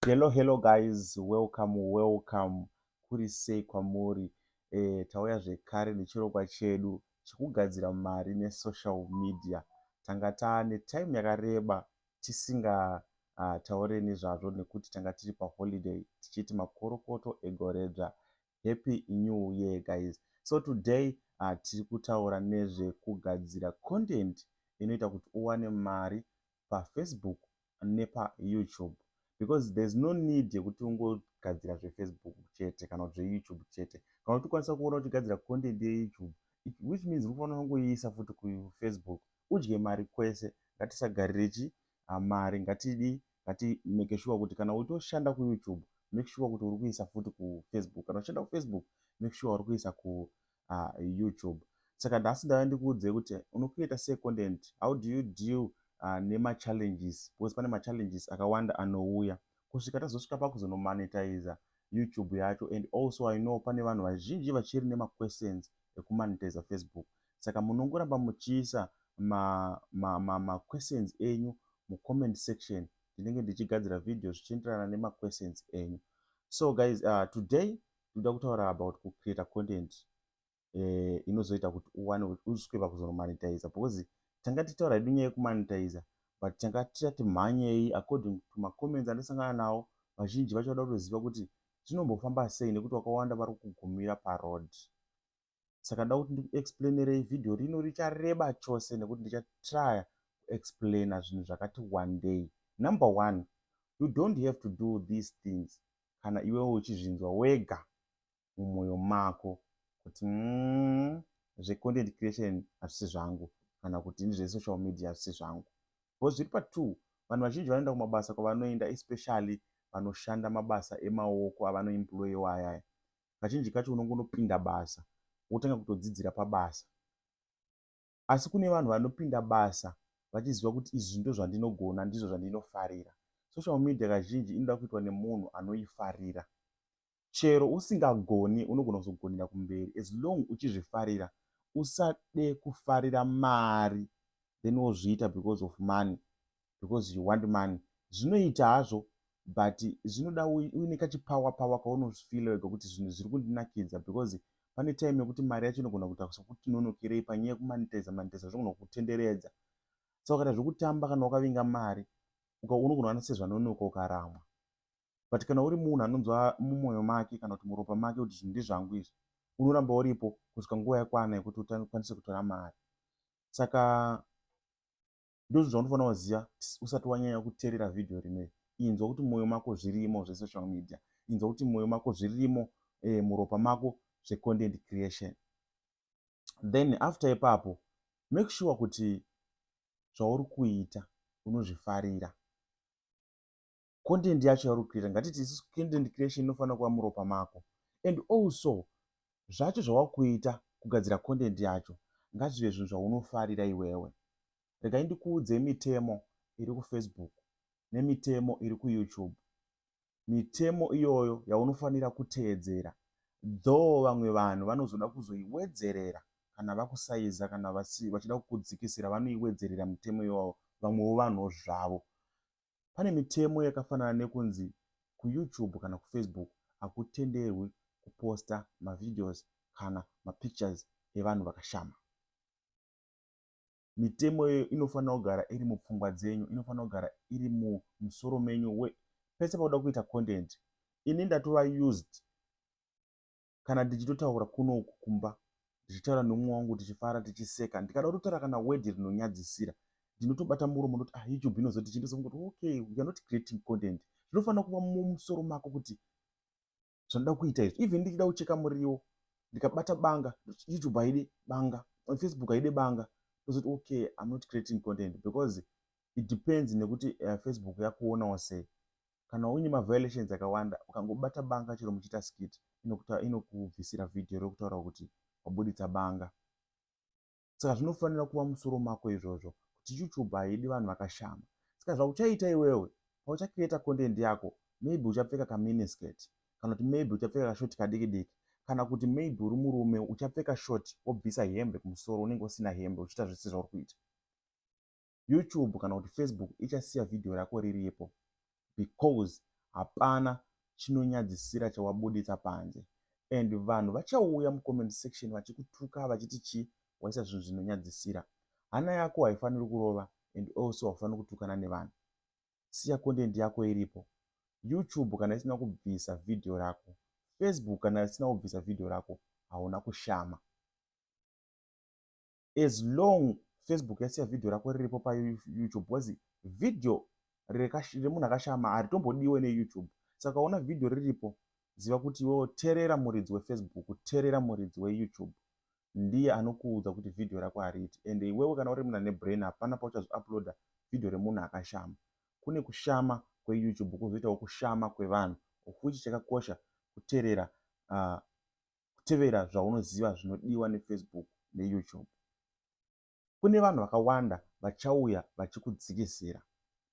Hello guys, welcome kuri sei kwamuri. Tauya zvekare nechirongwa chedu chekugadzira mari nesocial media. Tanga taane time yakareba tisinga taure nezvazvo nekuti tanga tiri paholiday tichiti makorokoto egoredzva. Happy new year guys. So today tiri kutaura nezvekugadzira content inoita kuti uwane mari paFacebook nepaYouTube. Because there's no need yekuti ungogadzira zveFacebook chete kana zveYouTube chete. Kana kuti ukwanisa kuona uchigadzira content yeYouTube, which means unofanira kungoiisa futi kuFacebook udye mari kwese. Ngatisagarire mari, ngati make sure kuti kana utoshanda kuYouTube, make sure kuti uri kuisa futi kuFacebook. Kana uchienda kuFacebook, make sure uri kuisa kuYouTube. Saka nhasi ndava ndikuudze kuti unokuita sei content, how do you deal nema-challenges, because pane ma-challenges akawanda anouya kusvika tazosvika pakuzonomonetiza YouTube yacho. And also I know pane vanhu vazhinji vachiri nema-questions ekumonetiza Facebook. Saka munongoramba muchiisa ma-questions enyu mu-comment section. Ndinenge ndichigadzira video zvichienderana nema-questions enyu. So guys, today toda kutaura about kucreate content inozoita kuti uwane usvike pakuzonomonetiza, because tanga titaura hedu nyaya yekumonetiza, but tanga tati mhanyei according to ma-comments andisangana nawo. Vazhinji vacho vada kutoziva kuti zvinombofamba sei nekuti wakawanda vari kugumira paroad. Saka nda kuti ndikuexplainerei. Video rino richareba chose nekuti ndichatrya kuexplaina zvinhu zvakati one day. Number one, you don't have to do these things kana iwewe uchizvinzwa wega mumwoyo mako kuti zvecontent creation hazvisi zvangu kana kuti ndezvesocial media hazvisi zvangu. Because zviri pa2, vanhu vazhinji vanoenda kumabasa kwavanoenda, especially vanoshanda mabasa emaoko avanoemployiwa ayaya. Kazhinji kacho unongonopinda basa wotanga kutodzidzira pabasa. Asi kune vanhu vanopinda basa vachiziva kuti izvi ndo zvandinogona, ndizvo zvandinofarira. Social media kazhinji inoda kuitwa nemunhu anoifarira. Chero usingagoni unogona kuzogonera kumberi as long uchizvifarira. Usade kufarira mari then wozviita because of money, because you want money. Zvinoita hazvo, but zvinoda uine kachipawa kaunofeel wega kuti zvinhu zviri kundinakidza, because pane time yekuti mari yacho inogona kuita sokuti nonokirei panyaya yekumonetiza. Zvinogona kutenderedza. Saka kana zvekutamba, kana wakavinga mari unogona kuona sezvanonoka ukaramwa. But kana uri munhu anonzwa mumwoyo make kana kuti muropa make kuti zvinhu ndezvangu izvi, unoramba uripo kusvika nguva yakwana yekuti ukwanise kutora mari. Saka ndozvo zvaunofanira kuziva usati wanyanya kuteerera video rineri. Inzwa kuti mwoyo mako zvirimo zvesocial media, inzwa kuti mwoyo mako zvirimo muropa mako zvecontent creation. Then after ipapo, make sure kuti zvauri kuita unozvifarira. Content yacho yauri kuita, ngatiti isusu content creation inofanira kuva muropa mako. And also zvacho zvawakuita kugadzira content yacho ngazvive zvinhu zvaunofarira iwewe. Regai ndikuudze mitemo iri kuFacebook nemitemo iri kuYouTube. Mitemo iyoyo yaunofanira kuteedzera, though vamwe vanhu vanozoda kuzoiwedzerera kana vakusaiza, kana vachida kukudzikisira vanoiwedzerera mitemo iyoyo, vamwewo vanhu zvavo. Pane mitemo yakafanana nekunzi kuYouTube kana kuFacebook hakutenderwi kuposta mavideos kana mapictures evanhu vakashama. Mitemo iyo inofanira kugara iri mupfungwa dzenyu, inofanira kugara iri mumusoro menyu pese pauda kuita content. Ini ndatova used kana ndichitotaura kunoku kumba, ndichitaura nomumwe wangu tichifara tichiseka, ndikada kutotaura kana word rinonyadzisira, ndinotobata muromo ndoti YouTube inozoti chindosongoti okay, we are not creating content. Zvinofanira kuva mumusoro mako kuti zvanoda kuita izvi. Even ndichida kucheka muriwo, ndikabata banga, YouTube haidi banga, Facebook haidi banga, ndozoti okay, I'm not creating content, because it depends nekuti Facebook yakuonawo sei. Kana uine ma-violations akawanda, ukangobata banga chero muchiita skit, inokubvisira video rokutaura kuti wabuditsa banga. Saka zvinofanira kuva musoro mako izvozvo kuti YouTube haidi vanhu vakashama. Saka zvauchaita iwewe pauchacreata content yako, maybe uchapfeka kaminiskirt, kana kuti maybe uchapfeka kashoti kadiki diki, kana kuti maybe uri murume uchapfeka short wobvisa hembe kumusoro, unenge usina hembe uchiita zvese zvauri kuita. YouTube kana kuti Facebook ichasiya video rako riripo, because hapana chinonyadzisira chawabuditsa panze. And vanhu vachauya mucomment section vachikutuka vachiti chi waisa zvinhu zvinonyadzisira. Hana yako haifaniri kurova, and also haufaniri kutukana nevanhu. Siya content yako iripo. YouTube kana isina kubvisa video rako, Facebook kana isina kubvisa video rako, hauna kushama. As long Facebook yasiya video rako riripo pa YouTube, wazi video remunhu akashama haritombodiwe neYouTube. Saka una video riripo, ziva kuti iwewe terera muridzi weFacebook, terera muridzi weYouTube. Ndiye anokuudza kuti video rako hariiti. And iwewe kana uri munhu ane brain, hapana pauchazouploada video remunhu akashama. Kune kushama kweYouTube, kuzoitawo kushama kwevanhu. Okuti chakakosha kutevera zvaunoziva zvinodiwa neFacebook neYouTube. Kune vanhu vakawanda vachauya vachikudzikisira.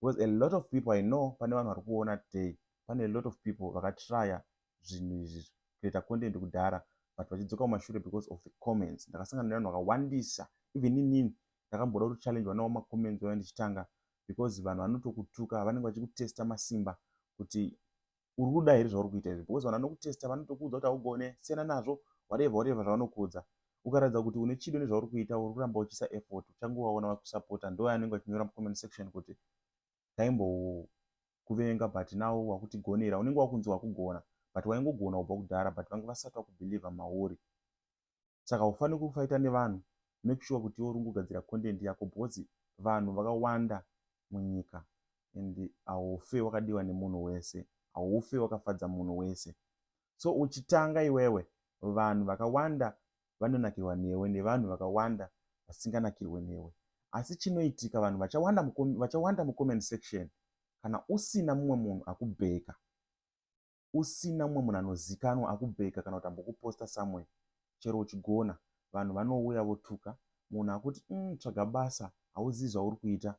Because a lot of people I know, pane vanhu vari kuona today, pane a lot of people vakatrya zvinhu izvi kuita content kudhara, but vachidzoka mumashure because of the comments. Ndakasangana nevanhu vakawandisa, even inini ndakamboda kuchallenge nawo macomments waya ndichitanga, because vanhu vanotokutuka, vanenge vachikutesta masimba kuti uri kuda here zvauri kuita izvi. Because vanhu vanokutesta vanotokuudza kuti haugone, siyana nazvo, whatever zvavanokuudza. Ukaratidza kuti une chido nezvauri kuita, uri kuramba uchiisa effort, uchangovaona vakusapota. Ndo vanenge vachinyora mucomment section kuti taimbokuvenga but now wakutigonera. Unenge wakunzi wakugona, but waingogona kubva kudhara, but vange vasati vakubhilivha mauri. Saka ufaniri kufaita nevanhu. Make sure kuti uri kugadzira content yako, because vanhu vakawanda munyika, and haufe wakadiwa nemunhu wese, haufe wakafadza munhu wese. So uchitanga iwewe, vanhu vakawanda vanonakirwa newe, nevanhu vakawanda vasinganakirwe newe. Asi chinoitika, vanhu vachawanda mucomment section kana usina mumwe munhu akubheka, usina mumwe munhu anozikanwa akubheka kana kuti ambokuposta somewhere. Chero uchigona, vanhu vanouya votuka. Munhu akuti tsvaga basa, hauzivi zvauri kuita.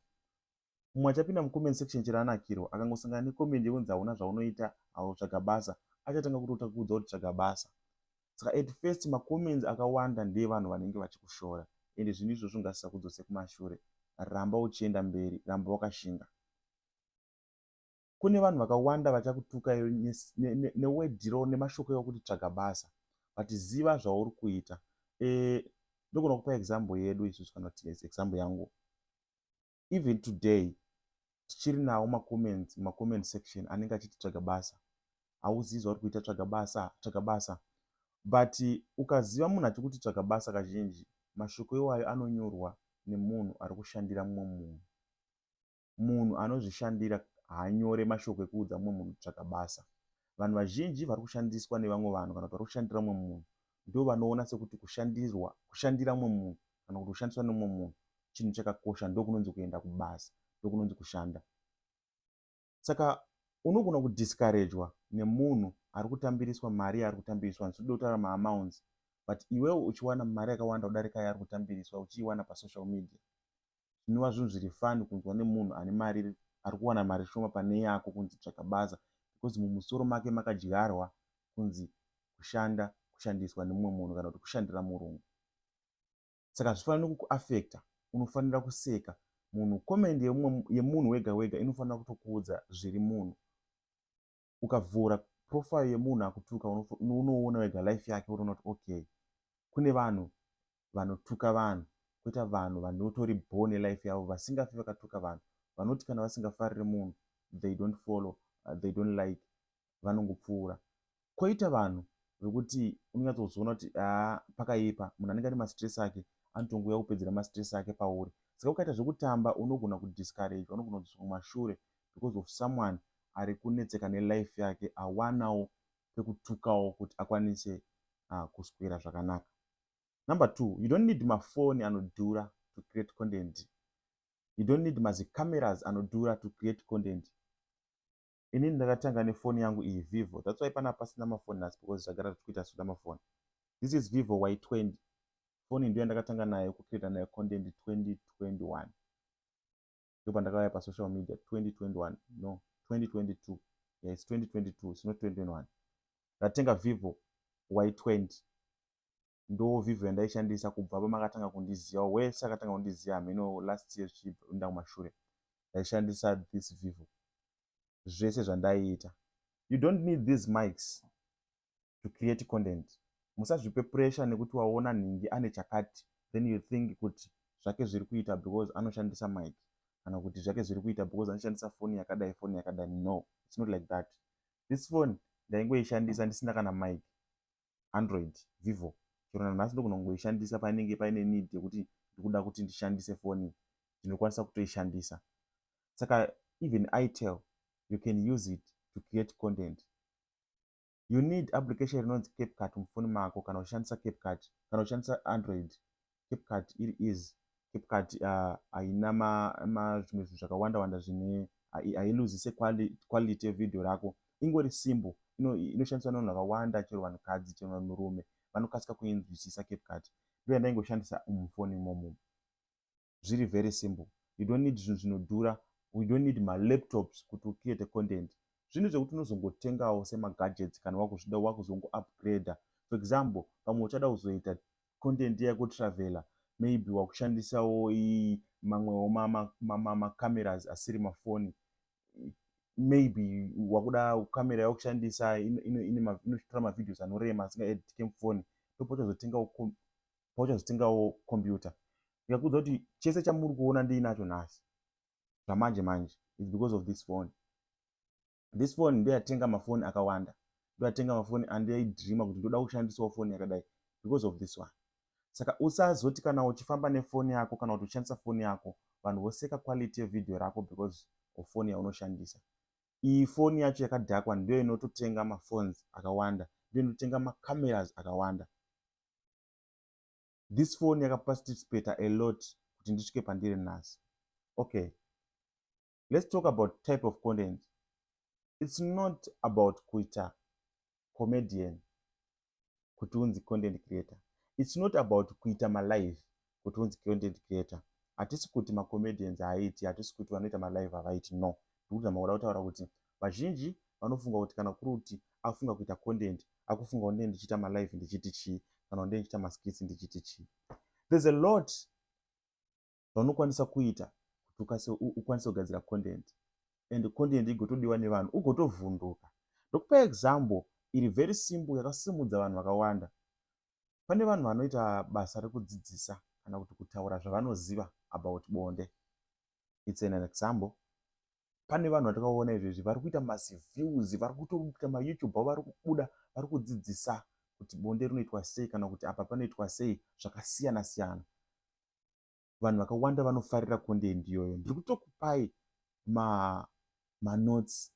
Mumwe achapinda mucomment section chero anakirwa, akangosangana necomment yekunzi hauna zvaunoita, hautsvaga basa, achatanga kutokuudza kuti tsvaga basa. Saka at first macomments akawanda ndiye vanhu vanenge vachikushora, and zvinhu izvozvo ngasisa kudzose kumashure. Ramba uchienda mberi, ramba wakashinga. Kune vanhu vakawanda vachakutuka newedhiro nemashoko ekuti tsvaga basa, but ziva zvauri kuita. Ndogona kupa example yedu isusu, kana kuti example yangu. Even today tichiri nawo macomment section anenge achiti tsvaga basa, hauzivi zvauri kuita, tsvaga basa. But ukaziva munhu achikuti tsvaga basa, kazhinji mashoko iwayo anonyorwa nemunhu ari kushandira mumwe munhu. Munhu anozvishandira haanyore mashoko ekuudza mumwe munhu tsvaga basa. Vanhu vazhinji vari kushandiswa nevamwe vanhu kana kuti vari kushandira mumwe munhu, ndo vanoona sekuti kushandira mumwe munhu kana kuti kushandiswa nemumwe munhu chinhu chakakosha, ndo kunonzi kuenda kubasa, ndo kunonzi kushanda. Saka unogona kudiscouragwa nemunhu ari kutambiriswa mari yaari kutambiriswa, ndinoda kutaura maamounts, but iwewe uchiwana mari yakawanda kudarika yaari kutambiriswa, uchiiwana pasocial media. Zvinova zvinhu zviri fani kunzwa nemunhu ane mari, ari kuwana mari shoma pane yako, kunzi tsvaga basa, because mumusoro make makadyarwa kunzi kushanda, kushandiswa nemumwe munhu kana kuti kushandira murungu. Saka zvifanira kukuafecta, unofanira kuseka. Munhu comment yemunhu wega wega inofanira kutokuudza zviri munhu. Ukavhura profile yemunhu akutuka, unoona wega life yake, unoona kuti okay, kune vanhu vanotuka vanhu, koita vanhu vanotori bone life yavo, vasingafi vakatuka vanhu, vanoti kana vasingafariri munhu, they don't follow, they don't like, vanongopfuura. Koita vanhu vekuti unonyatsozoona kuti pakaipa, munhu anenge ane mastress ake, anotongouya kupedzera mastress ake pauri. Saka ukaita zvekutamba, unogona kudiscourage, unogona kudzoswa kumashure because of someone ari kunetseka nelife yake, awanawo pekutukawo kuti akwanise kuswera zvakanaka. Number 2, you don't need mafoni anodhura to create content. You don't need mazicameras anodhura to create content. Inini ndakatanga nefoni yangu iyi Vivo. That's why pana pasina mafoni nhasi, because zvagara zvichikuita soda mafoni. This is Vivo Y20. Foni ndiyo ndakatanga nayo kucreata nayo content 2021. Ndipo ndakauya pasocial media 2021. No, 2022. Yeah, it's 2022. It's not 2021. Ndatenga Vivo Y20. Ndo Vivo yandaishandisa kubva pamakatanga kundiziva. Wese akatanga kundiziva mino last year chienda kumashure. Ndaishandisa this Vivo. Zvese zvandaiita. You don't need these mics to create content. Musazvipe pressure nekuti waona nhingi ane chakati then you think kuti zvake zviri kuita because anoshandisa mic kana kuti zvake zviri kuita because anoshandisa foni yakadai. No, it's not like that. This phone ndaingoishandisa ndisina kana mic, Android, Vivo. Chero nhasi ndokunongoishandisa panenge paine need yekuti ndikuda kuti ndishandise foni, ndinokwanisa kutoishandisa. Saka even itel, you can use it to create content. You need application inonzi CapCut mufoni mako kana uchishandisa CapCut, kana uchishandisa Android. CapCut iri easy. CapCut haina zvimwe zvinhu zvakawanda zvine hailuzise quality yevideo rako. Ingori simple, inoshandiswa nevanhu vakawanda, chero vanhukadzi chero vanhurume vanokasika kuinzwisisa CapCut. Ndiyo yandaingoshandisa mufoni imomo. Zviri very simple. You don't need zvinhu zvinodhura. We don't need malaptops kuti create content. Zvinhu zvekuti unozongotengawo semagadgets kana wakuzvida wakuzongo-upgrade. For example, pamwe uchada kuzoita content yekutravela, maybe wakushandisawo mamwewo makameras asiri mafoni. Maybe wakuda kamera yakushandisa inotora mavideos anorema asingaeditike mufoni, pauchazotengawo computer. Ndikakudza kuti chese chamuri kuona ndiinacho nhasi zvamanje manje is because of this phone. This phone ndoyatenga mafoni akawanda, ndoyatenga mafoni andaidreama kuti ndoda kushandisawo foni yakadai because of this one. Saka usazoti kana uchifamba nefoni yako kana kuti uchishandisa foni yako vanhu voseka quality yevideo rako because of foni yaunoshandisa. Iyi foni yacho yakadhakwa ndiyo inototenga maphones akawanda, ndiyo inotenga macameras akawanda. This phone yakaparticipate a lot kuti ndisvike pandiri nhasi. Okay, let's talk about type of content. It's not about kuita comedian kuti unzi content creator. It's not about kuita malive kuti unzi content creator. Hatisi kuti macomedians haiti, hatisi kuti vanoita malive havaiti, no. Ndikuti makuda kutaura kuti vazhinji vanofunga kuti kana kuri kuti afunga kuita content akufunga kuti ndichiita malive ndichiti chii kana kuti ndichiita maskits ndichiti chii. There's a lot vaunokwanisa kuita kuti ukwanise kugadzira content, and content igotodiwa nevanhu ugotovhunduka. Ndokupa example iri very simple yakasimudza vanhu vakawanda. Pane vanhu vanoita basa rekudzidzisa kana kuti kutaura zvavanoziva about bonde. It's an example. Pane vanhu vatakaona izvezvi vari kuita views, vari kutoita maYouTube vari kubuda vari kudzidzisa kuti bonde rinoitwa sei kana kuti apa panoitwa sei zvakasiyana siyana. Vanhu vakawanda vanofarira content iyoyo. Ndiri kutokupai notes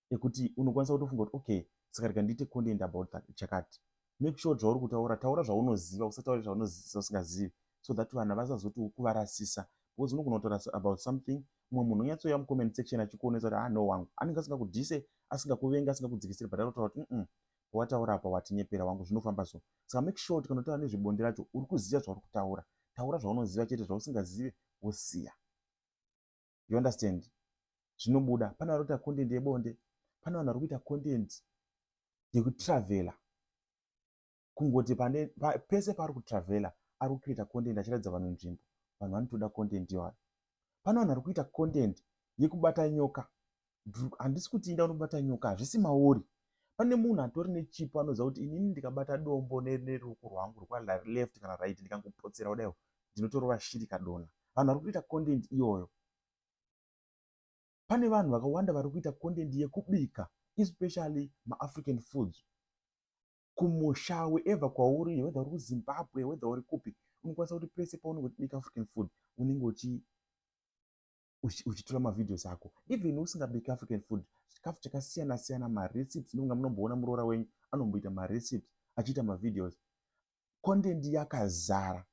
ekuti unokwanisa kutofunga kuti okay, saka rega ndiite content about chakati. Make sure zvauri kutaura, taura zvaunoziva, usataure zvausingazivi, so that vanhu vasazoti kuvarasisa. Because unogona kutaura about something, mumwe munhu unyatsouya mucomment section achikuonesa kuti no wangu anenge asingakudhise, asingakuvenga, asingakudzikisira, but anotaura kuti pawataura apa watinyepera wangu, zvinofamba so. Saka make sure kuti kana utaura nezvebonde racho uri kuziva zvauri kutaura. Taura zvaunoziva chete, zvausingazivi wosiya. You understand? Zvinobuda. Pane vari kuita content yebonde, pane vanhu vari kuita content yekutravela. Kungoti pese paari kutravela ari kucreata content achiratidza vanhu nzvimbo, vanhu vanotoda content iwayo. Pane vanhu vari kuita content yekubata nyoka. Handisi kuti inda unobata nyoka, hazvisi mauri. Pane munhu atori nechipo anoziva kuti inini ndikabata dombo neruoko rwangu rwaleft kana right ndikangopotsera kudai ndinotorova shiri kadona. Vanhu vari kuita content iyoyo. Pane vanhu vakawanda vari kuita content yekubika, especially maAfrican foods. Kumusha wherever kwauri, whether uri kuZimbabwe, whether uri kupi, unokwanisa kuti pese paunenge uchibika African food unenge uchitora mavideos ako. Even usingabika African food, chikafu chakasiyana siyana, marecipes, nonga munomboona muroora wenyu anomboita marecipes achiita mavideos. Content yakazara.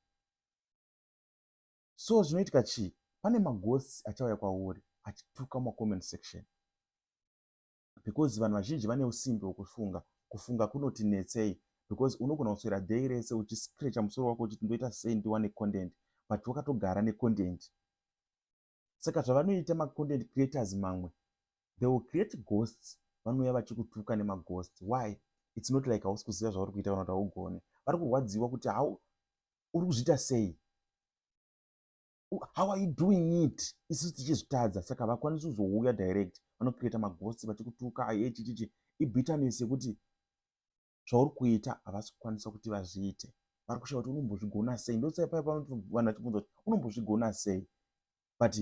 So zvinoitika chii? Pane maghosts achauya kwauri achituka comment section. Because vanhu vazhinji vane usimbe hwekufunga. Kufunga kunoti netsei, because unogona kuswera day rese uchiscratcha musoro wako uchiti ndoita sei ndiwane content, but wakatogara necontent. Saka zvavanoita macontent creators mamwe, they will create ghosts, vanouya vachikutuka nemaghosts. Why? It's not like hausi kuziva zvauri kuita kana kuti haugone. Vari kurwadziwa kuti uri kuzviita sei? How are you doing it? Isusu tichizvitadza. Saka vakwanisi kuzouya direct, vanocreata maghosts vachikutuka chichi. ibitterness yekuti zvauri kuita havasi kukwanisa kuti vazviite. Vari kushaya kuti unombozvigona sei. Ndosai paya vanhu vachibvunza kuti unombozvigona sei. But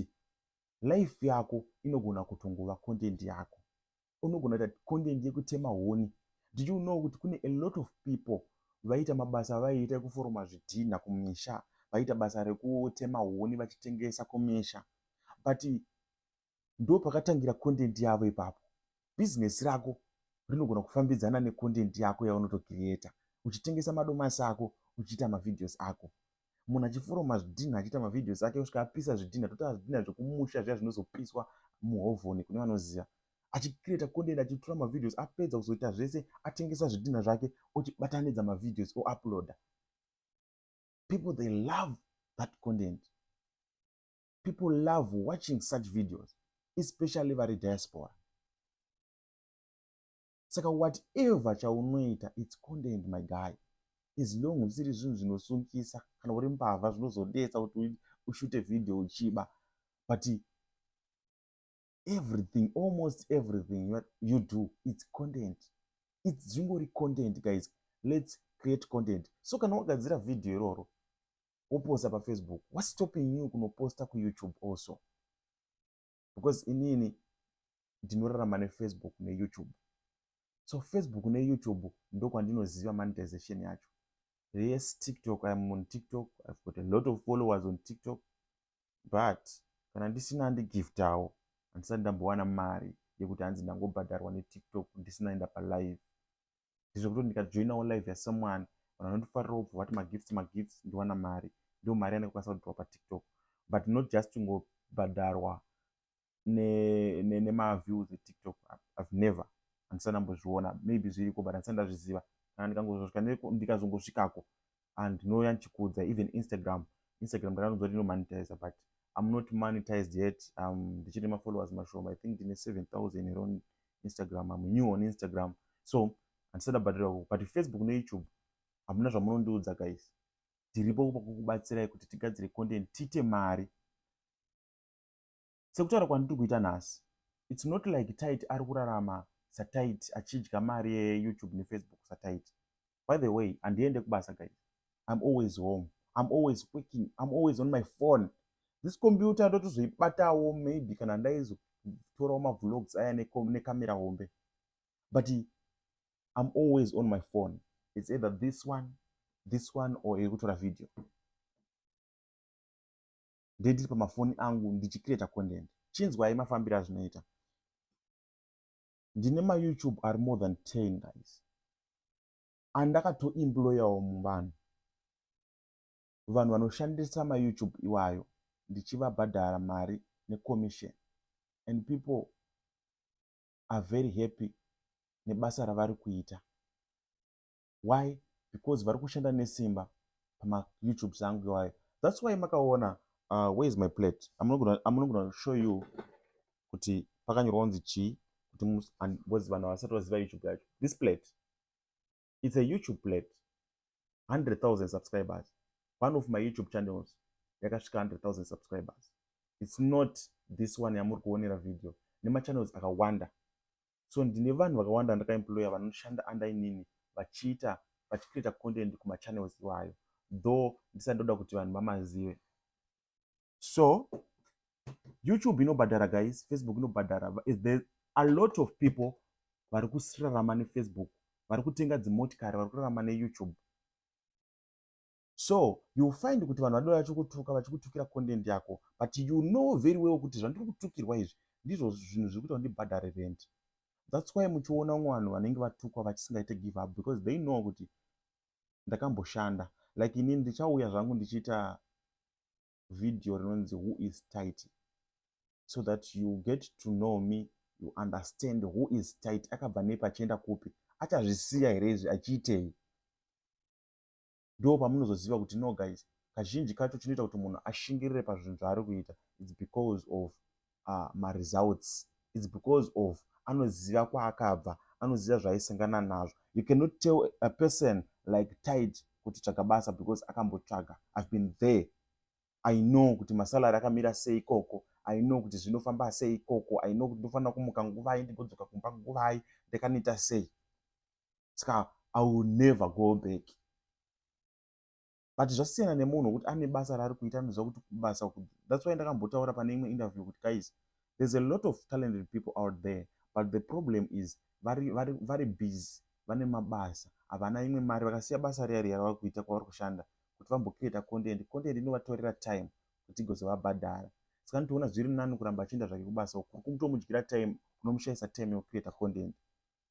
life yako inogona kutongova content yako. Unogona kuita content yekutema huni. Did you know kuti kune a lot of people vaita mabasa vaiita ekuforoma zvidhina kumisha, vaita basa rekutema huni vachitengesa kumisha. But ndo pakatangira content yavo ipapo. Business rako rinogona kufambidzana necontent yako yaunotocreata. Uchitengesa madomasi ako, uchiita mavideos ako. Munhu achiforoma zvidhina achiita mavideos ake kusvika apisa zvidhina, totaa zvidhina zvekumusha zviya zvinozopiswa muhovhoni kune vanoziva. Achicreata content, achitora mavideos, apedza kuzoita zvese, atengesa zvidhina zvake, ochibatanidza mavideos ouploada. People, they love that content. People love watching such videos, especially vari diaspora. Saka whatever chaunoita, it's content, my guy. As long as zviri zvinhu zvinosungisa kana uri mbavha zvinozodetsa kuti ushute video uchiba. But everything, almost everything you do, it's content. It's zvingori content, guys. Let's create content. So kana wagadzira video iroro woposta paFacebook, what's stopping you kunoposta kuYouTube also? Because inini ndinorarama neFacebook neYouTube. So Facebook neYouTube ndo kwandinoziva monetization yacho. Yes, TikTok, I'm on TikTok. I've got a lot of followers on TikTok. But kana ndisina handigiftawo, handisati ndambowana mari yekuti hanzi ndangobhadharwa neTikTok ndisina enda palive. Ndizvo kuti ndikajoinawo live yasomeone, vanhu vanondifarirawo kubva vati magifts ndiwana mari. Ndio mari yanokwanisa kudhiwa paTikTok. But not just kungobhadharwa nemaviews eTikTok. I've never. Handisati ndambozviona. Maybe zviriko, but handisati ndazviziva. Kana ndikangozvika ndikazongosvikako ndinouya ndichikudza. Even Instagram ndakanonzwa kuti inomonetize, but I'm not monetized yet. Ndichiri mafollowers mashoma. I think ndine 7,000 on Instagram. I'm new on Instagram. So handisati ndabhadharwa. But Facebook neYouTube hamuna zvamunondiudza, guys. Tiripo kukubatsirai kuti tigadzire content tiite mari. Sekutaura kwandiri kuita nhasi, it's not like Tight ari kurarama saTight achidya mari yeYouTube neFacebook saTight. By the way, handiende kubasa, guys. I'm always home. I'm always working. I'm always on my phone. This computer ndotozoibatawo maybe kana ndaizotorawo mavlogs aya nekamera hombe. But I'm always on my phone. It's either this one or ekutora video. Ndiri pamafoni angu ndichicreata content. Chinzwai mafambiro azvinoita. Ndine maYouTube are more than 10, guys. Andakatoemployawo muvanhu. Vanhu vanoshandisa maYouTube iwayo ndichivabhadhara mari necommission. And people are very happy nebasa ravari kuita. Why? Because vari kushanda nesimba pamaYouTube zangu iwayo. That's why makaona, where is my plate? I'm not gonna show you kuti pakanyorwa kunzi chii kuti vanhu vasati vaziva YouTube yacho. This plate, it's a YouTube plate. 100,000 subscribers. One of my YouTube channels yakasvika 100,000 subscribers. It's not this one yamuri kuonera video. Nema channels akawanda. So ndine vanhu vakawanda ndakaemploya vanoshanda under inini vachicreata content kuma channels iwayo. Though ndisati ndoda kuti vanhu vamazive. So YouTube inobhadhara, guys. Facebook inobhadhara. There's a lot of people vari kusirarama neFacebook, vari kutenga dzimotikari, vari kurarama neYouTube. So you find kuti vanhu vadoda vachikutuka vachikutukira content yako, but you know very well kuti zvandiri kutukirwa izvi ndizvo zvinhu zviri kuita ndibhadhare rent. That's why muchiona vanhu vanenge vatukwa vachisingaite give up, because they know kuti ndakamboshanda. Like inini ndichauya zvangu ndichiita video rinonzi Who is Tight, so that you get to know me, you understand who is Tight. Akabva nepa achienda kupi, achazvisiya here izvi achiitei. Ndo pamunozoziva kuti no, guys, kazhinji kacho chinoita kuti munhu ashingirire pazvinhu zvaari kuita. It's because of results. It's because of anoziva kwaakabva, anoziva zvaaisangana nazvo. You cannot tell a person like Tight kuti tsvaga basa because akambotsvaga. I've been there. I know kuti masalari akamira sei ikoko. I know kuti zvinofamba sei ikoko. I know kuti ndofanira kumuka nguvai ndigozodzoka kumba nguvai. ndakanoita sei. Saka I will never go back. But zvasiyana nemunhu kuti ane basa raari kuita anoziva kuti kubasa. That's why ndakambotaura pane imwe interview kuti guys, there's a lot of talented people out there, but the problem is very busy, vane mabasa, havana imwe mari, vakasiya basa riya riya ravari kuita kwavari kushanda kuti vambocreata content inovatorera time kuti igozovabhadhara. Saka ndinoona zviri nani kuramba achienda zvake kubasa uku, kumutomudyira time, kunomushayisa time yekucreata content.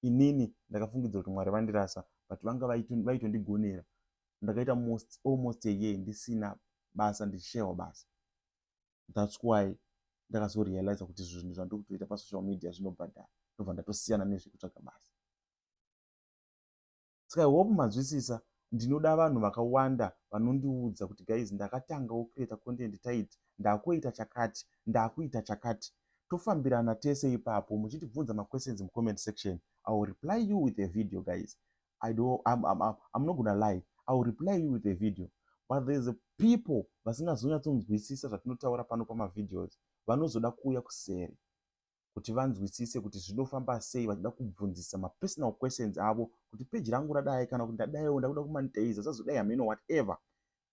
Inini ndakafungidzira kuti Mwari vandirasa, but vanga vaitondigonera. Ndakaita almost a year ndisina basa, ndichishayiwa basa. That's why ndakazorealize kuti zvinhu zvandiri kutoita pasocial media zvinobhadhara, ndobva ndatosiyana nezvekutsvaga basa. Saka I hope manzwisisa. Ndinoda vanhu vakawanda vanondiudza kuti guys, ndakatanga kucreata content tight, ndakuita chakati, ndakuita chakati. Tofambirana tese ipapo, muchitibvunza questions in comment section. I will reply you with a video, guys. I'm not gonna lie. I will reply you with a video. But there's people vasingazonyatsonzwisisa zvatinotaura pano pamavideos, vanozoda kuuya kuseri kuti vanzwisise kuti zvinofamba sei, vachida kubvunzisa personal questions avo kuti page rangu radai kana kuti ndadaiwo ndakuda kumonetize, sazodai hameno whatever.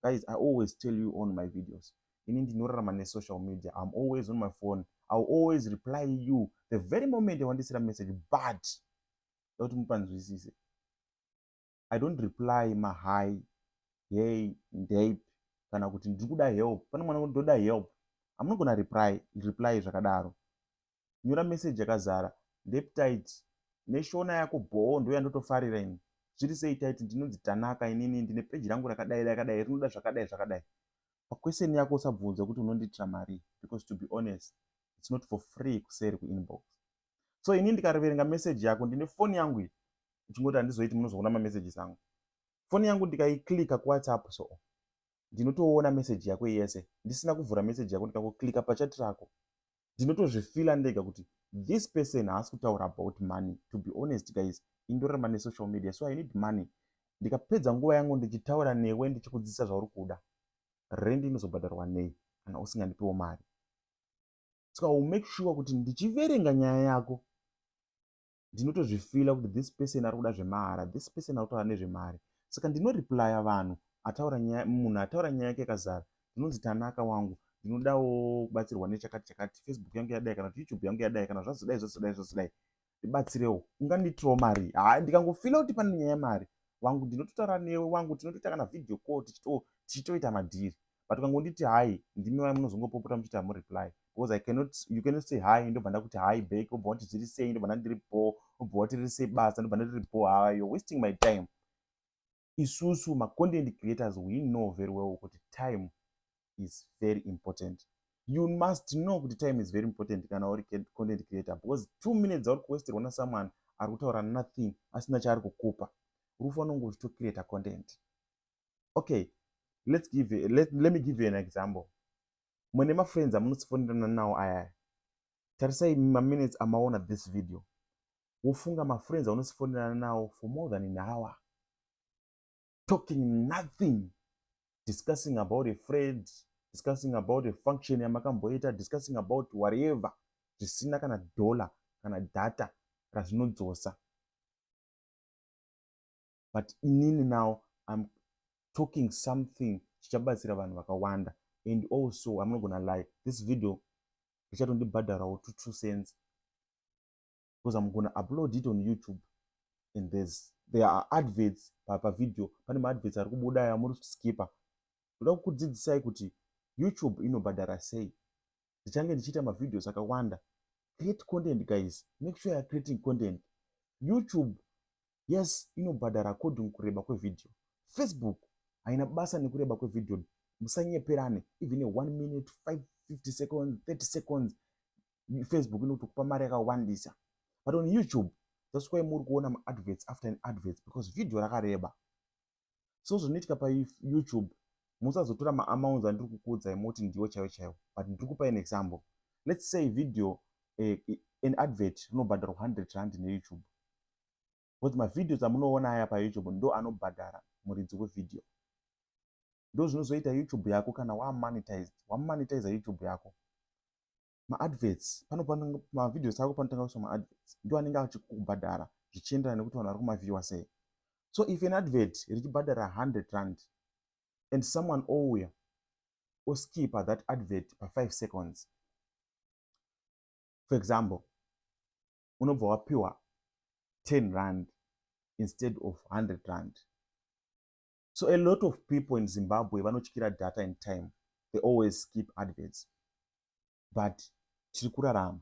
Guys, I always tell you on my videos, ini ndinorarama nesocial media. I'm always on my phone. I'll always reply you the very moment wandisira message, but kuti mupanzwisise, I don't reply hi, hey, ndape, kana kuti ndikuda help. Pane mwana ndoda help, I'm not gonna reply zvakadaro. Nyora message yakazara, ndape tight, neshona yako bho ndo yandotofarira ini. Zviri sei tight, ndinonzi Tanaka inini, ndine page rangu rakadai rinoda zvakadai. Paquestion yako usabvunza kuti unonditira mari, because to be honest, it's not for free kuseri kuinbox. So ini ndikaverenga message yako, ndine phone yangu iyi, uchingoti handizoiti munozoona mamessages angu. Phone yangu ndikaiklika kuWhatsApp, so ndinotoona message yako yese, ndisina kuvhura message yako, ndikaklika pachat rako, ndinotozvifila ndega kuti this person haasi kutaura about money. To be honest guys, indorarama nesocial media, so I need money. Ndikapedza nguva yangu ndichitaura newe, ndichikudzidzisa zvauri kuda, rent inozobhadharwa nei kana usingandipiwo mari. So I will make sure kuti ndichiverenga nyaya yako, ndinotozvifila kuti this person ari kuda zvemahara, this person ari kutaura nezvemari. Saka ndinoreplya vanhu, munhu ataura nyaya yake yakazara, ndinonzi Tanaka wangu, ndinodawo kubatsirwa nechakati, Facebook yangu yadai kana YouTube yangu yadai kana zvazodai, ndibatsirewo, unganditirawo mari. Ndikangofila kuti pane nyaya yemari wangu, ndinototaura newe wangu, tinotoita kana video call tichitoita madhiri. But ukangonditi hai, ndimi waya munozongopopota muchiti hamureply, because you cannot say hi ndobva ndakuti hi back, obva wati zviri sei, ndobva ndandiripo, obva wati riri sei basa, ndobva ndandiripo. You're wasting my time. Isusu content creators, we know very well that time is very important. You must know that time is very important kana uri content creator, because 2 minutes are wasted when someone ari kutaura nothing, asina chaari kukupa. Unofanira kungozvitocreata content. Okay, let me give you an example. Mune mafriends amunofonderana nawo aya, tarisai minutes amaona this video, wofunga mafriends amunofonderana nawo for more than an hour, talking nothing, discussing about a friend, discussing about a function yamakamboita, discussing about whatever, zvisina kana dollar kana data razvinodzosa. But inini now I'm talking something chichabatsira vanhu vakawanda. And also, I'm not gonna lie, this video richatondibhadharawo 2 cents, because I'm gonna upload it on YouTube, and there are adverts per video. Pane adverts ari kubuda aya muri skipa. Ndoda kukudzidzisai kuti YouTube inobhadhara sei. Ndichange ndichiita mavideos akawanda. Create content guys, make sure you're creating content. YouTube, yes, inobhadhara according kureba kwevideo. Facebook haina basa nekureba kwevideo. Musanyeperane, even a 1 minute, 50 seconds, 30 seconds, Facebook inotokupa mari yakawandisa. But on YouTube, that's why muri kuona adverts after an adverts, because video rakareba. So zvinoitika pa YouTube, musazotora maamounts andiri kukuudzai moti ndiwo chaiwo, but ndiri kupa an example. Let's say video, an advert inobhadhara 100 rand neYouTube. Because mavideos amunoona aya pa YouTube ndo anobhadhara muridzi wevideo. Ndo zvinozoita YouTube yako kana wamonetize YouTube yako. maadverts panopana mavideos ako panotanga kuiswa maadverts ndiwo anenge achikubhadhara zvichienderana nekuti vanhu vari kumavhiewa sei. So if an advert richibhadhara 100 rand and someone ouya oskipa that advert pa 5 seconds, for example, unobva wapiwa 10 rand instead of 100 rand. So a lot of people in Zimbabwe vanotyira data and time, they always skip adverts. But tiri kurarama,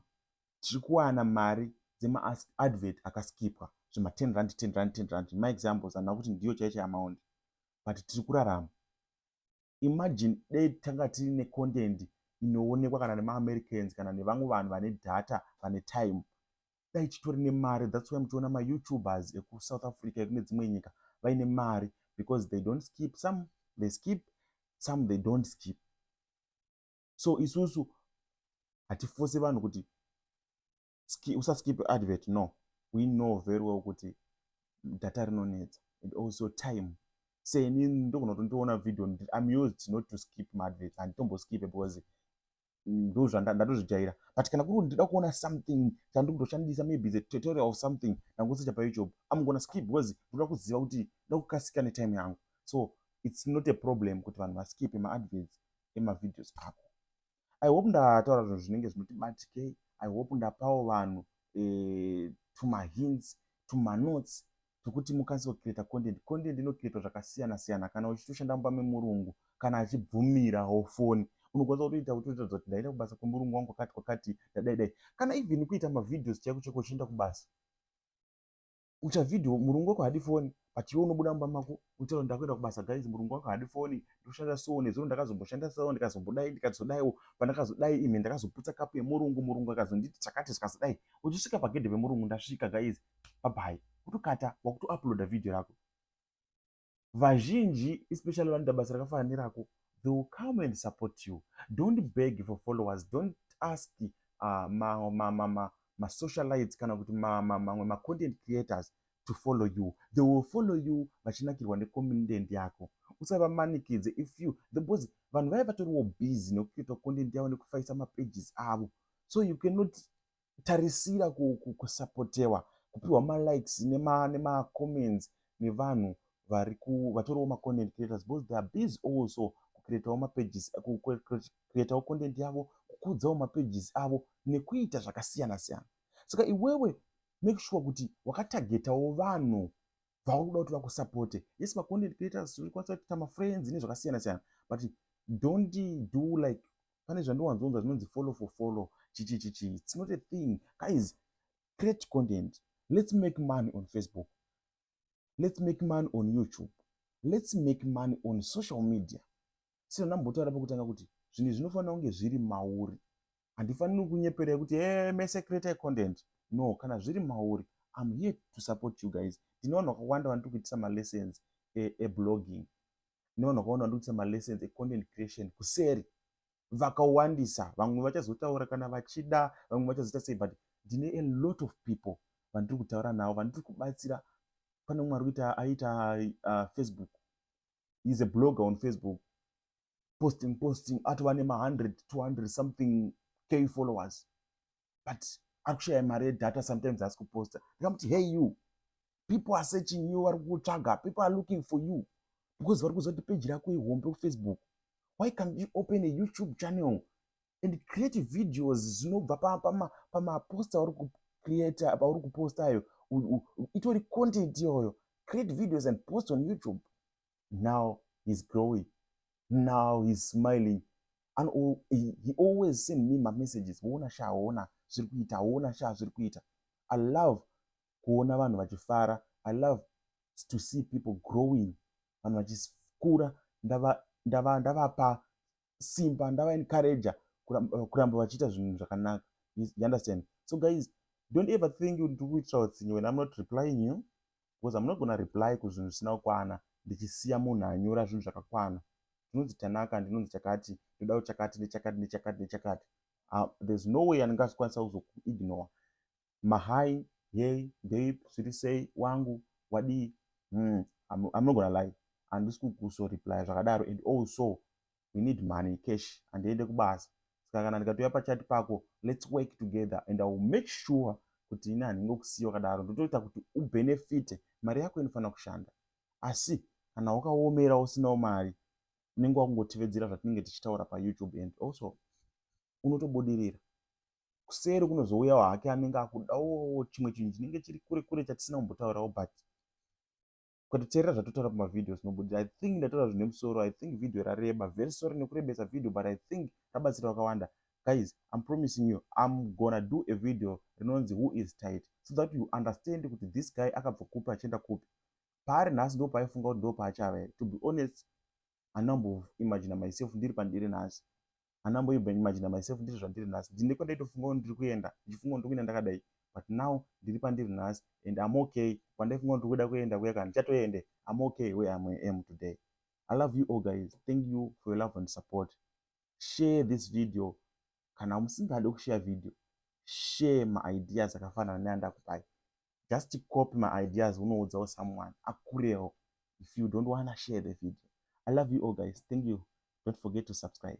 tiri kuwana mari dzemaadvert akaskipwa zvima 10 rand 10 rand 10 rand. My examples handina kuti ndiyo chaicho amount, but tiri kurarama. Imagine dei tanga tiine content inoonekwa kana nemaAmericans kana nevamwe vanhu vane data vane time, dai chitori nemari. That's why muchiona maYoutubers ekuSouth Africa ekune dzimwe nyika vaine mari, because they don't skip. Some they skip, some they don't skip. So isusu hatiforce vanhu kuti usaskip advert. No, we know very well kuti data rinonetsa and also time. Seni ndogona kutondiona video, I'm used not to skip my adverts, handitomboskip because ndatozvijaira. But kana kuri ndida kuona something chandikutoshandisa, maybe the tutorial of something nangosecha paYouTube, I'm gonna skip because ndoda kuziva kuti ndoda kukasika netime yangu. So it's not a problem kuti vanhu vaskip maadverts emavideos ako. I hope ndataura zvinhu zvinenge zvinotibatikei. I hope ndapawo vanhu tumahints, tumanotes tokuti mukwanise kucreata content. Content inocreatwa zvakasiyana siyana kana uchitoshanda mumba memurungu, kana achibvumirawo foni. Unokwanisa kutoita kutoita kuti ndaenda kubasa kwemurungu wangu kwakati dai. Kana even kuita mavideos chaiko chaiko uchienda kubasa. Ucha video murungu wako hadi foni, but iwe unobuda mumba mako utaura ndakuenda kubasa guys, murungu wako hadi foni, ndoshanda so nezuro ndakazomboshanda so, ndikazombodai ndikazodaiwo, pandakazodai imi ndakazoputsa kapu yemurungu akazonditi chakati zvikazodai. Uchisvika pagedhe pemurungu, ndasvika guys, bye bye, kutokata wakutouploada video rako. Vazhinji especially vanoita basa rakafanana nerako, they will come and support you. Don't beg for followers. Don't ask socialites kana kuti mamwe content creators to follow you. They will follow you vachinakirwa necontent yako. Usavamanikidze if you because vanhu vaya vatoriwo busy nekucreata content yavo nekufaisa mapages avo, so you cannot tarisira kusapotewa, kupiwa malikes nemacomments nevanhu vatoriwo macontent creators, because they are busy also kucreatawo mapages, kucreatawo content yavo, kukudzawo mapages avo nekuita zvakasiyana siyana. Saka iwewe make sure kuti wakatagetawo vanhu vauri kuda kuti vakusapote. Yes, macontent creators zvikwanisa kuita mafriends nezvakasiyana siyana, but don't do like pane zvandowanzonzwa zvinonzi follow for follow chichichichi. It's not a thing. Guys, create content. Let's make money on Facebook. Let's make money on YouTube. Let's make money on social media. Sino ndambotaura pakutanga kuti zvinhu zvinofanira kunge zviri mauri. Handifaniri kunyeperera kuti mese create content. No, kana zviri mauri, I'm here to support you guys. Ndinoona wakawanda vantu kuitisa malessons blogging. Ndinoona wakawanda vantu kuitisa malessons content creation kuseri. Vakawandisa, vamwe vachazotaura kana vachida, vamwe vachazoita sei, but ndine a lot of people vandiri kutaura navo, vandiri kubatsira. Pane mumwe ari kuita aita Facebook. He's a blogger on Facebook. Posting atova nema100 200 something k followers, but akushaya mari yedata. Sometimes asi kuposta, ndikamuti hey you, people are searching you, vari kutsvaga, people are looking for you because vari kuziva kuti page rako ihombe kuFacebook. Why can't you open a YouTube channel and create videos zvinobva pamaposta auri kucreata, pauri kupostayo, itori content iyoyo. Create videos and post on YouTube. Now he's growing. Now he's smiling. And he always send me my messages. Ona sha ona zviri kuita, ona sha zviri kuita. I love kuona vanhu vachifara. I love to see people growing. Vanhu vachikura, ndavapa simba, ndava encourage kuramba vachiita zvinhu zvakanaka. You understand? So guys, don't ever think you do it when I'm not replying you, because I'm not going to reply kuzvinhu zvisina kukwana ndichisiya munhu anyora zvinhu zvakakwana. Ndinonzi tanaka, ndinonzi chakati, ndodawo chakati nechakati. There's no way andingasikwanisa kuzokuignore. Mahai, hey, babe, zviri sei, wangu, wadi, I'm not going to lie. Handisi kuso reply zvakadaro. And also we need money, cash, and ndiende kubasa. saka kana ndikatouya pachati pako, let's work together and I will make sure kuti ini handinge kusiya wakadaro, ndotoita kuti ubenefite. Mari yako inofanira kushanda, asi kana wakaomera usinawo mari unenge wakungotivedzera zvatinenge tichitaura paYouTube, and also unotobudirira. Kuseri kunozouyawo hake anenge akudawo chimwe chinhu chinenge chiri kure kure chatisina kumbotaurawo, but ukatiteerera zvatotaura pamavidhio zvinobudira. I think ndataura zvine musoro. I think video rareba. Very sorry nekurebesa video, but I think rabatsira wakawanda. Guys, I'm promising you, I'm gonna do a video rinonzi who is tight, so that you understand kuti this guy akabva kupi achienda kupi. Paari nhasi ndo paaifunga kuti ndo paachava here. To be honest, handamboimagina myself ndiri pandiri nhasi. Handamboimagina myself ndiri zvandiri nhasi. Ndine kwandaitofunga kuti ndiri kuenda, ndichifunga kuti ndiri kuenda ndakadai. But now ndiri pandiri nhasi and I'm okay. Kwandaifunga kuti kuda kuenda kuya kana ndichatoende, I'm okay where I am today. I love you all guys. Thank you for your love and support. Share this video. Kana musingade kushare video, share my ideas akafanana neandakupai. Just copy my ideas unoudzawo someone akurewo if you don't want to share the video. I love you all guys. Thank you. Don't forget to subscribe.